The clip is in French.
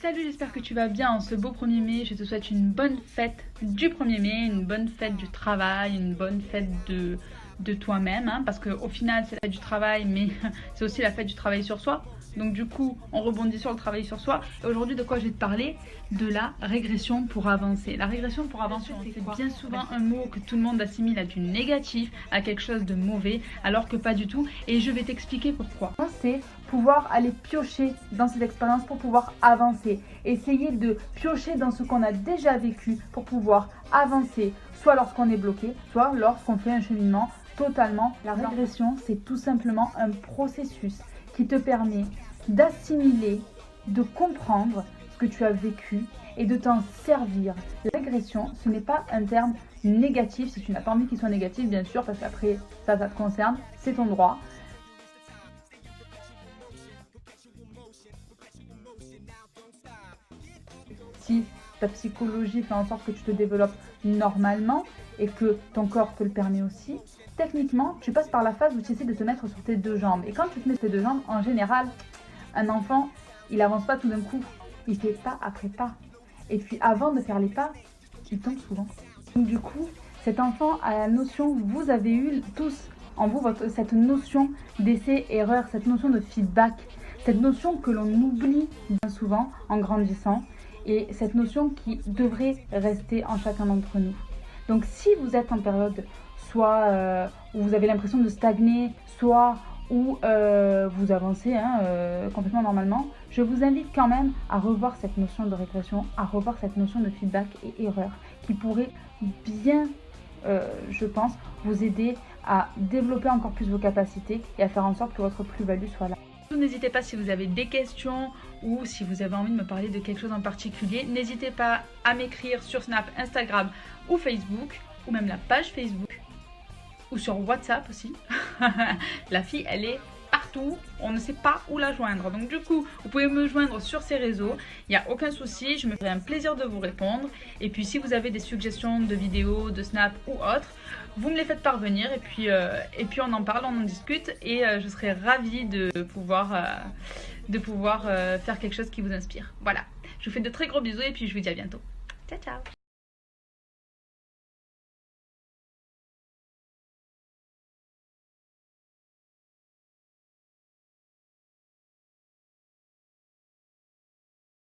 Salut, j'espère que tu vas bien en ce beau 1er mai. Je te souhaite une bonne fête du 1er mai, une bonne fête du travail, une bonne fête de toi-même, hein, parce qu'au final c'est la fête du travail, mais c'est aussi la fête du travail sur soi. Donc du coup, on rebondit sur le travail sur soi. Et aujourd'hui, de quoi je vais te parler? De la régression pour avancer. La régression pour avancer, c'est bien souvent un mot que tout le monde assimile à du négatif, à quelque chose de mauvais, alors que pas du tout. Et je vais t'expliquer pourquoi. C'est pouvoir aller piocher dans cette expérience pour pouvoir avancer. Essayer de piocher dans ce qu'on a déjà vécu pour pouvoir avancer, soit lorsqu'on est bloqué, soit lorsqu'on fait un cheminement totalement. La régression, c'est tout simplement un processus qui te permet d'assimiler, de comprendre ce que tu as vécu et de t'en servir. La régression, ce n'est pas un terme négatif, si tu n'as pas envie qu'il soit négatif, bien sûr, parce qu'après, ça te concerne, c'est ton droit. Si ta psychologie fait en sorte que tu te développes normalement et que ton corps te le permet aussi, techniquement, tu passes par la phase où tu essaies de te mettre sur tes deux jambes. Et quand tu te mets sur tes deux jambes, en général, un enfant, il n'avance pas tout d'un coup. Il fait pas après pas. Et puis avant de faire les pas, il tombe souvent. Donc du coup, cet enfant a la notion, vous avez eu tous en vous cette notion d'essai-erreur, cette notion de feedback, cette notion que l'on oublie bien souvent en grandissant et cette notion qui devrait rester en chacun d'entre nous. Donc si vous êtes en période soit où vous avez l'impression de stagner, soit où vous avancez complètement normalement, je vous invite quand même à revoir cette notion de régression, à revoir cette notion de feedback et erreur qui pourrait bien, je pense, vous aider à développer encore plus vos capacités et à faire en sorte que votre plus-value soit là. N'hésitez pas si vous avez des questions ou si vous avez envie de me parler de quelque chose en particulier. N'hésitez pas à m'écrire sur Snap, Instagram ou Facebook ou même la page Facebook ou sur WhatsApp aussi. La fille, elle est partout, on ne sait pas où la joindre. Donc du coup, vous pouvez me joindre sur ces réseaux, il n'y a aucun souci, je me ferai un plaisir de vous répondre. Et puis si vous avez des suggestions de vidéos, de Snap ou autres, vous me les faites parvenir et puis on en parle, on en discute et je serai ravie de pouvoir faire quelque chose qui vous inspire. Voilà, je vous fais de très gros bisous et puis je vous dis à bientôt. Ciao ciao.